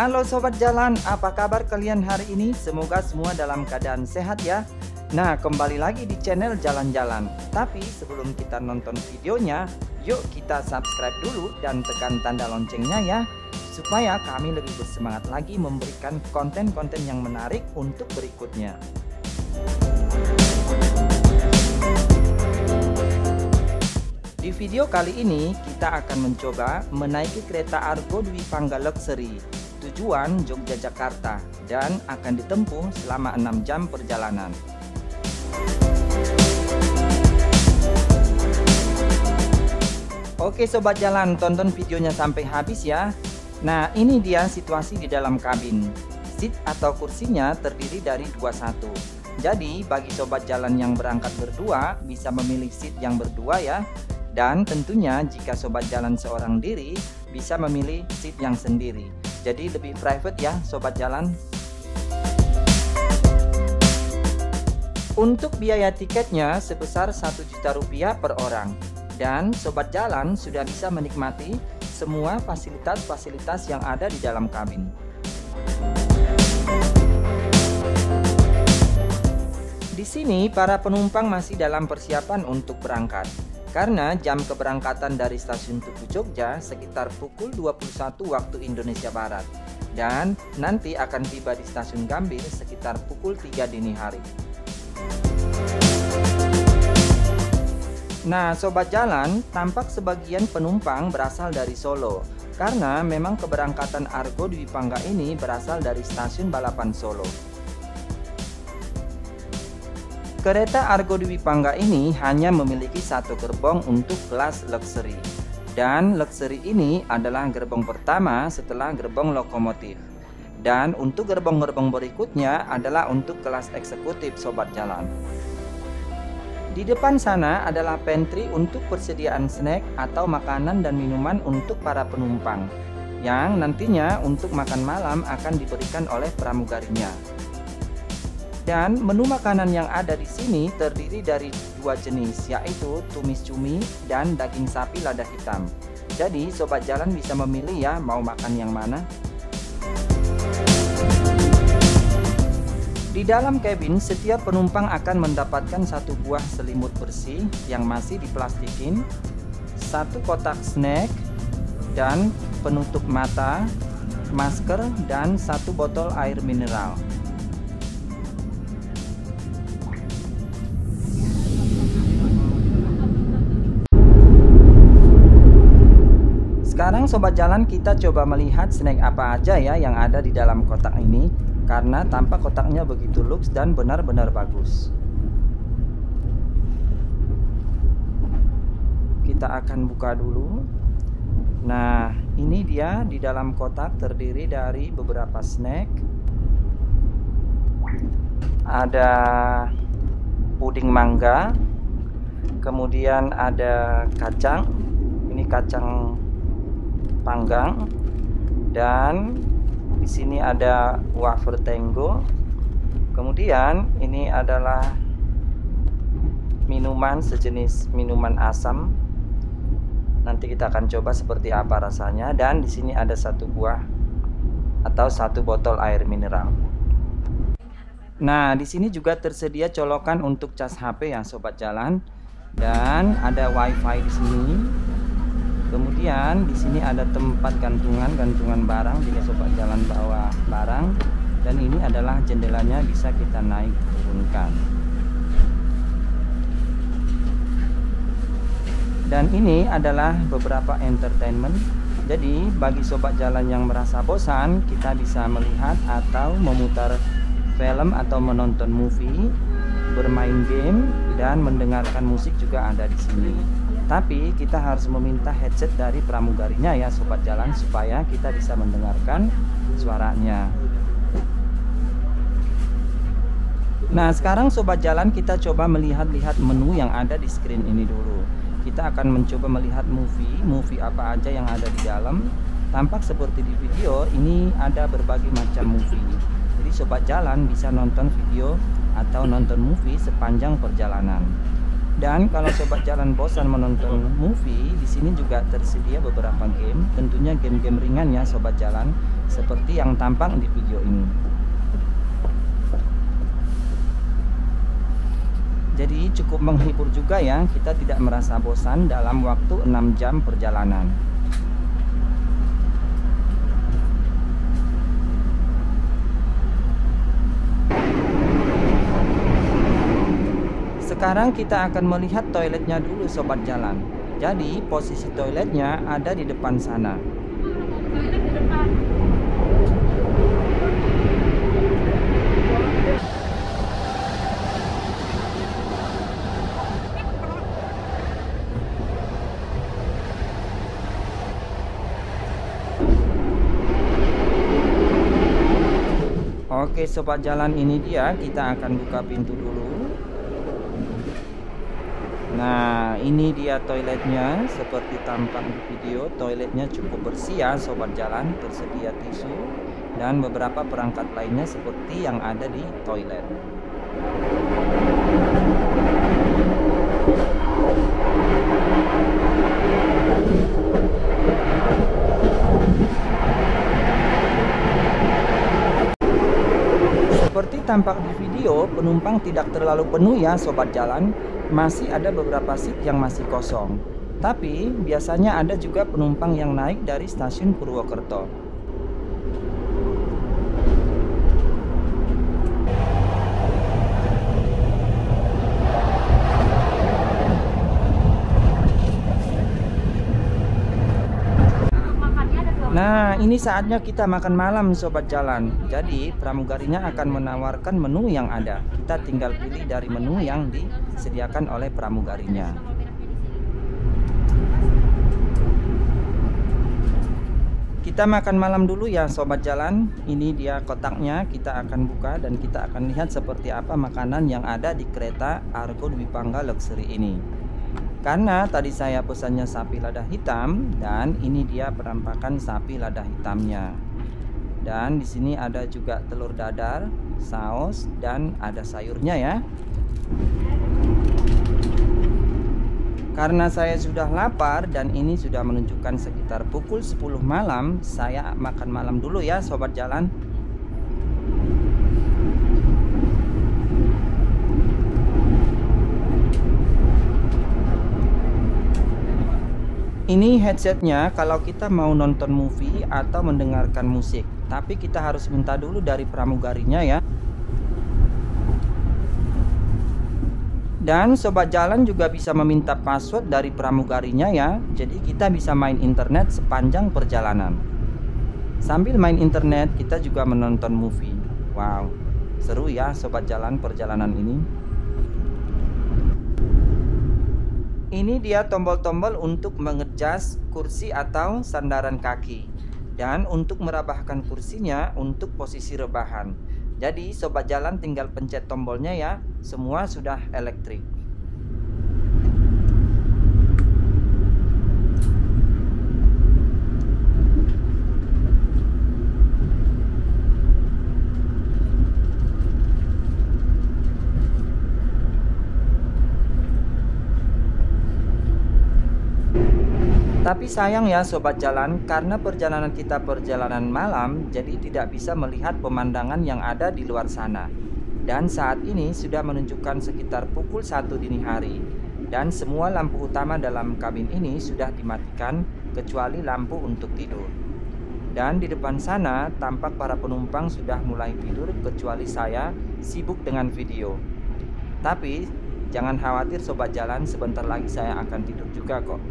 Halo Sobat Jalan, apa kabar kalian hari ini? Semoga semua dalam keadaan sehat ya. Nah, kembali lagi di channel Jalan-Jalan. Tapi sebelum kita nonton videonya, yuk kita subscribe dulu dan tekan tanda loncengnya ya, supaya kami lebih bersemangat lagi memberikan konten-konten yang menarik untuk berikutnya. Di video kali ini kita akan mencoba menaiki kereta Argo Dwi Pangga Luxury tujuan Yogyakarta dan akan ditempuh selama 6 jam perjalanan. Oke Sobat Jalan, tonton videonya sampai habis ya. Nah, ini dia situasi di dalam kabin. Seat atau kursinya terdiri dari 21. Jadi bagi Sobat Jalan yang berangkat berdua bisa memilih seat yang berdua ya. Dan tentunya jika Sobat Jalan seorang diri bisa memilih seat yang sendiri. Jadi lebih private ya Sobat Jalan. Untuk biaya tiketnya sebesar Rp1.000.000 per orang. Dan Sobat Jalan sudah bisa menikmati semua fasilitas-fasilitas yang ada di dalam kabin. Di sini para penumpang masih dalam persiapan untuk berangkat. Karena jam keberangkatan dari stasiun Tugu Jogja sekitar pukul 21 waktu Indonesia Barat. Dan nanti akan tiba di stasiun Gambir sekitar pukul 3 dini hari. Nah Sobat Jalan, tampak sebagian penumpang berasal dari Solo. Karena memang keberangkatan Argo Dwi Pangga ini berasal dari stasiun Balapan Solo. Kereta Argo Dwi Pangga ini hanya memiliki satu gerbong untuk kelas luxury. Dan luxury ini adalah gerbong pertama setelah gerbong lokomotif. Dan untuk gerbong-gerbong berikutnya adalah untuk kelas eksekutif Sobat Jalan. Di depan sana adalah pantry untuk persediaan snack atau makanan dan minuman untuk para penumpang. Yang nantinya untuk makan malam akan diberikan oleh pramugarinya. Dan menu makanan yang ada di sini terdiri dari dua jenis, yaitu tumis cumi dan daging sapi lada hitam. Jadi Sobat Jalan bisa memilih ya mau makan yang mana. Di dalam kabin setiap penumpang akan mendapatkan satu buah selimut bersih yang masih diplastikin, satu kotak snack dan penutup mata, masker dan satu botol air mineral. Sekarang Sobat Jalan kita coba melihat snack apa aja ya yang ada di dalam kotak ini. Karena tampak kotaknya begitu luks dan benar-benar bagus. Kita akan buka dulu. Nah ini dia di dalam kotak terdiri dari beberapa snack. Ada puding mangga. Kemudian ada kacang. Ini kacang panggang, dan di sini ada wafer Tenggo. Kemudian ini adalah minuman sejenis minuman asam. Nanti kita akan coba seperti apa rasanya. Dan di sini ada satu buah atau satu botol air mineral. Nah, di sini juga tersedia colokan untuk cas HP ya Sobat Jalan. Dan ada WiFi di sini. Kemudian di sini ada tempat gantungan barang jika Sobat Jalan bawa barang, dan ini adalah jendelanya bisa kita naik turunkan. Dan ini adalah beberapa entertainment. Jadi bagi Sobat Jalan yang merasa bosan, kita bisa melihat atau memutar film atau menonton movie, bermain game dan mendengarkan musik juga ada di sini. Tapi kita harus meminta headset dari pramugarinya ya Sobat Jalan supaya kita bisa mendengarkan suaranya. Nah sekarang Sobat Jalan kita coba melihat-lihat menu yang ada di screen ini dulu. Kita akan mencoba melihat movie apa aja yang ada di dalam. Tampak seperti di video ini ada berbagai macam movie. Jadi Sobat Jalan bisa nonton video atau nonton movie sepanjang perjalanan. Dan kalau sobat jalan bosan menonton movie, di sini juga tersedia beberapa game, tentunya game-game ringan ya sobat jalan, seperti yang tampak di video ini. Jadi cukup menghibur juga ya, kita tidak merasa bosan dalam waktu 6 jam perjalanan. Sekarang kita akan melihat toiletnya dulu sobat jalan. Jadi posisi toiletnya ada di depan sana. Oke sobat jalan, ini dia, kita akan buka pintu dulu. Nah, ini dia toiletnya. Seperti tampak di video, toiletnya cukup bersih ya sobat jalan. Tersedia tisu dan beberapa perangkat lainnya seperti yang ada di toilet. Seperti tampak di video, penumpang tidak terlalu penuh ya sobat jalan. Masih ada beberapa seat yang masih kosong. Tapi biasanya ada juga penumpang yang naik dari stasiun Purwokerto. Nah, ini saatnya kita makan malam sobat jalan. Jadi pramugarinya akan menawarkan menu yang ada. Kita tinggal pilih dari menu yang disediakan oleh pramugarinya. Kita makan malam dulu ya sobat jalan. Ini dia kotaknya, kita akan buka dan kita akan lihat seperti apa makanan yang ada di kereta Argo Dwi Pangga Luxury ini. Karena tadi saya pesannya sapi lada hitam, dan ini dia penampakan sapi lada hitamnya. Dan di sini ada juga telur dadar, saus, dan ada sayurnya ya. Karena saya sudah lapar dan ini sudah menunjukkan sekitar pukul 10 malam, saya makan malam dulu ya sobat jalan. Ini headsetnya kalau kita mau nonton movie atau mendengarkan musik, tapi kita harus minta dulu dari pramugarinya ya. Dan sobat jalan juga bisa meminta password dari pramugarinya ya. Jadi kita bisa main internet sepanjang perjalanan. Sambil main internet kita juga menonton movie. Wow, seru ya sobat jalan perjalanan ini. Ini dia tombol-tombol untuk mengejas kursi atau sandaran kaki, dan untuk merabahkan kursinya untuk posisi rebahan. Jadi sobat jalan tinggal pencet tombolnya ya, semua sudah elektrik. Tapi sayang ya sobat jalan, karena perjalanan kita perjalanan malam, jadi tidak bisa melihat pemandangan yang ada di luar sana. Dan saat ini sudah menunjukkan sekitar pukul 1 dini hari, dan semua lampu utama dalam kabin ini sudah dimatikan kecuali lampu untuk tidur. Dan di depan sana tampak para penumpang sudah mulai tidur kecuali saya sibuk dengan video. Tapi jangan khawatir sobat jalan, sebentar lagi saya akan tidur juga kok.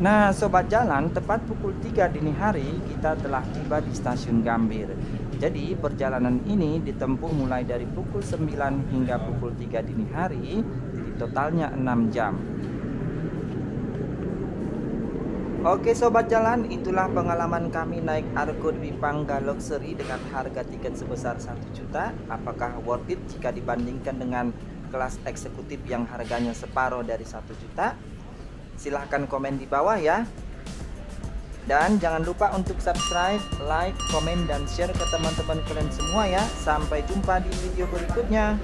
Nah sobat jalan, tepat pukul 3 dini hari kita telah tiba di stasiun Gambir. Jadi perjalanan ini ditempuh mulai dari pukul 9 hingga pukul 3 dini hari, jadi totalnya 6 jam. Oke sobat jalan, itulah pengalaman kami naik Argo Dwi Pangga Luxury dengan harga tiket sebesar 1 juta. Apakah worth it jika dibandingkan dengan kelas eksekutif yang harganya separuh dari 1 juta? Silahkan komen di bawah ya. Dan jangan lupa untuk subscribe, like, komen, dan share ke teman-teman kalian semua ya. Sampai jumpa di video berikutnya.